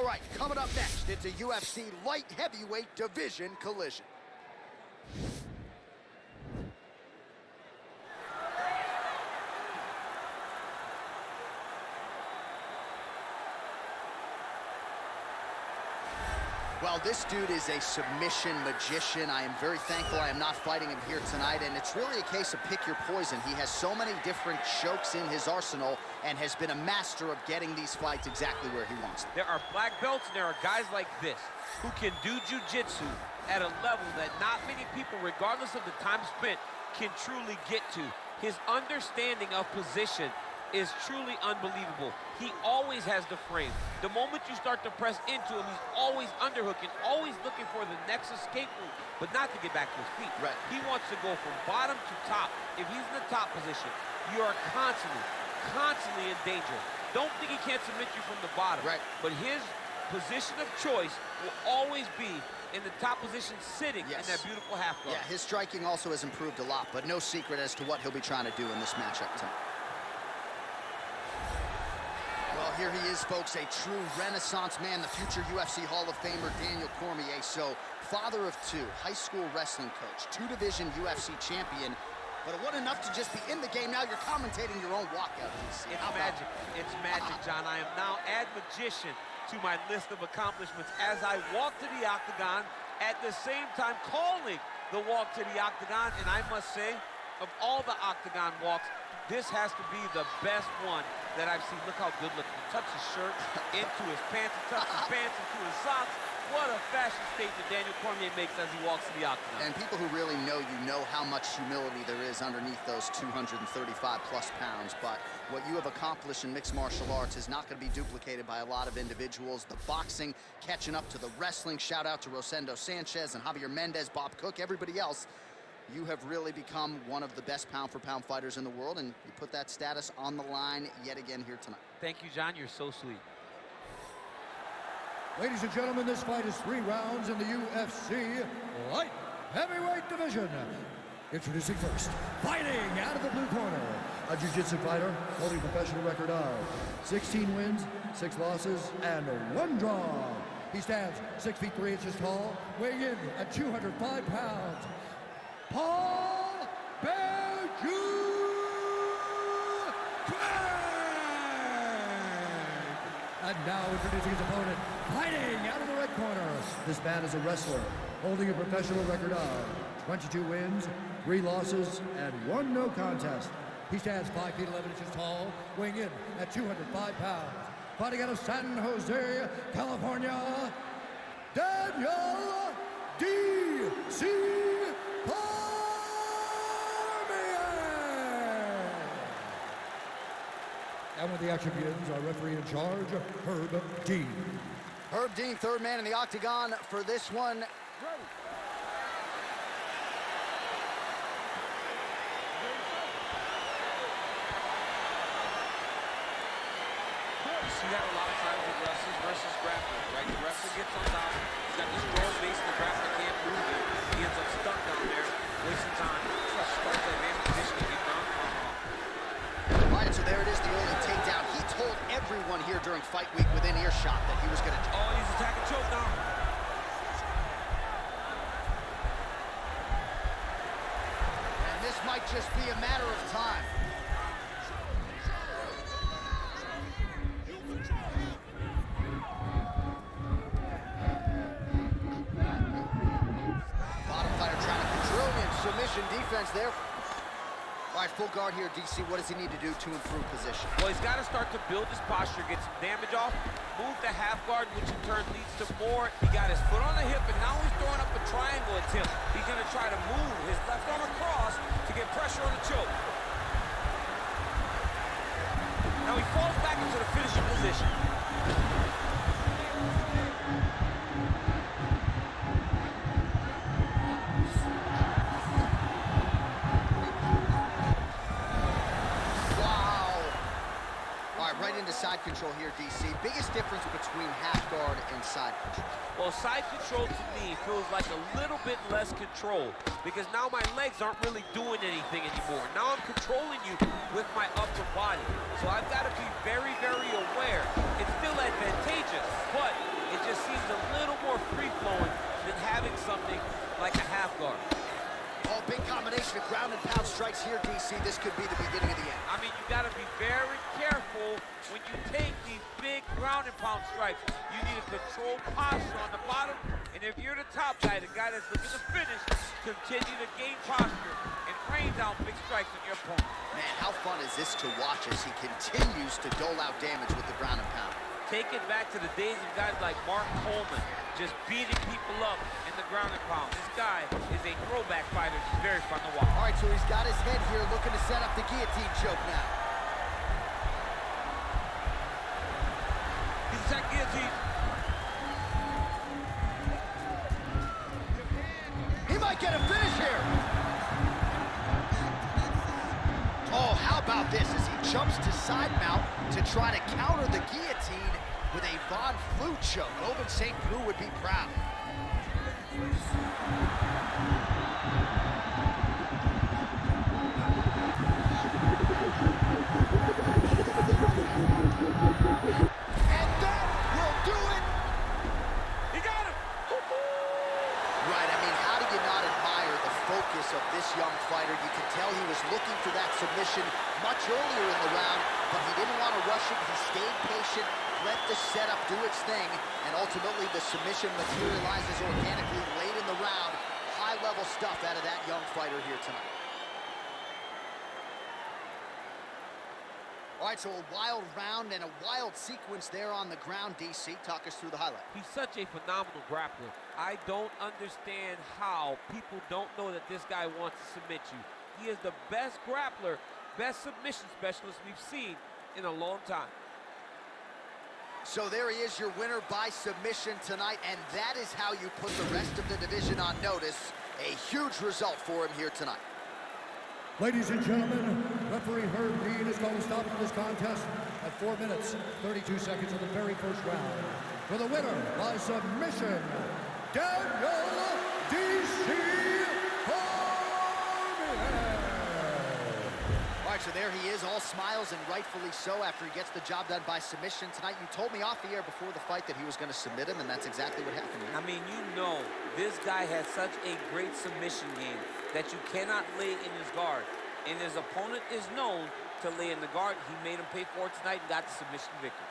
All right, coming up next, it's a UFC light heavyweight division collision. Well, this dude is a submission magician. I am very thankful I am not fighting him here tonight, and it's really a case of pick your poison. He has so many different chokes in his arsenal and has been a master of getting these fights exactly where he wants them. There are black belts and there are guys like this who can do jiu-jitsu at a level that not many people, regardless of the time spent, can truly get to. His understanding of position is truly unbelievable. He always has the frame. The moment you start to press into him, he's always underhooking, always looking for the next escape route, but not to get back to his feet. Right. He wants to go from bottom to top. If he's in the top position, you are constantly in danger. Don't think he can't submit you from the bottom. Right. But his position of choice will always be in the top position, sitting in that beautiful half guard. Yeah, his striking also has improved a lot, but no secret as to what he'll be trying to do in this matchup tonight. Well, here he is, folks, a true renaissance man, the future UFC Hall of Famer, Daniel Cormier. So, father of two, high school wrestling coach, two-division UFC champion. But it wasn't enough to just be in the game. Now you're commentating your own walkout. It's magic. It's magic, John. I am now add magician to my list of accomplishments as I walk to the octagon, at the same time calling the walk to the octagon. And I must say, of all the octagon walks, this has to be the best one that I've seen. Look how good looking. He tucks his shirt into his pants, he tucks his pants into his socks. What a fashion statement Daniel Cormier makes as he walks to the octagon. And people who really know you know how much humility there is underneath those 235 plus pounds. But what you have accomplished in mixed martial arts is not going to be duplicated by a lot of individuals. The boxing catching up to the wrestling. Shout out to Rosendo Sanchez and Javier Mendez, Bob Cook, everybody else. You have really become one of the best pound-for-pound fighters in the world, and you put that status on the line yet again here tonight. Thank you, John. You're so sweet. Ladies and gentlemen, this fight is 3 rounds in the UFC light heavyweight division. Introducing first, fighting out of the blue corner, a jiu-jitsu fighter holding a professional record of 16 wins, 6 losses, and 1 draw. He stands 6 feet 3 inches tall, weighing in at 205 pounds. Paul And now introducing his opponent, fighting out of the red corner. This man is a wrestler, holding a professional record of 22 wins, 3 losses, and 1 no contest. He stands 5 feet 11 inches tall, weighing in at 205 pounds. Fighting out of San Jose, California, Daniel D.C. And when the action begins, our referee in charge, Herb Dean. Herb Dean, third man in the octagon for this one. You see that a lot of times with wrestlers versus grapplers, right? The wrestler gets on top, he's got this strong base, and the grappler can't move it. He ends up stuck down there, wasting time. Tries to start that advanced position to get down. All right, so there it is, the only takedown. He told everyone here during fight week within earshot that he was going to... Oh, he's attacking choke now. And this might just be a matter of time. Bottom fighter trying to control him. Submission defense there. All right, full guard here, DC. What does he need to do to improve position? Well, he's got to start to build his posture, get some damage off, move the half guard, which in turn leads to more. He got his foot on the hip, and now he's throwing up a triangle attempt. He's going to try to move his left arm across to get pressure on the choke. Now he falls back into the finishing position. Right into side control here, DC. Biggest difference between half guard and side control? Well, side control to me feels like a little bit less control because now my legs aren't really doing anything anymore. Now I'm controlling you with my upper body. So I've got to be very, very aware. It's still advantageous, but combination of ground and pound strikes here, DC. This could be the beginning of the end. I mean, you got to be very careful when you take these big ground and pound strikes. You need a controlled posture on the bottom, and if you're the top guy, the guy that's looking to finish, continue to gain posture and rain down big strikes on your opponent. Man, how fun is this to watch as he continues to dole out damage with the ground and pound? Take it back to the days of guys like Mark Coleman, just beating people up in the ground and pound. This guy is a throwback fighter. It's very fun to watch. All right, so he's got his head here looking to set up the guillotine choke now. He's that guillotine. He might get a finish here. Oh, how about this as he jumps to side mount to try to counter the guillotine with a Von Flue choke. Owen St. Preux would be proud. And that will do it. He got him. Right, I mean, how do you not admire the focus of this young fighter? You can tell he was looking for that submission much earlier in the round, but he didn't want to rush it. He stayed patient, let the setup do its thing, and ultimately the submission materializes organically late in the round. High-level stuff out of that young fighter here tonight. All right, so a wild round and a wild sequence there on the ground, DC. Talk us through the highlight. He's such a phenomenal grappler. I don't understand how people don't know that this guy wants to submit you. He is the best grappler, best submission specialist we've seen in a long time. So there he is, your winner by submission tonight, and that is how you put the rest of the division on notice. A huge result for him here tonight. Ladies and gentlemen, referee Herb Dean is going to stop this contest at 4 minutes, 32 seconds of the very first round. For the winner by submission, Daniel D.C. Cormier. All right, so there he is, all smiles and rightfully so after he gets the job done by submission tonight. You told me off the air before the fight that he was going to submit him, and that's exactly what happened here. I mean, you know, this guy has such a great submission game that you cannot lay in his guard. And his opponent is known to lay in the guard. He made him pay for it tonight and got the submission victory.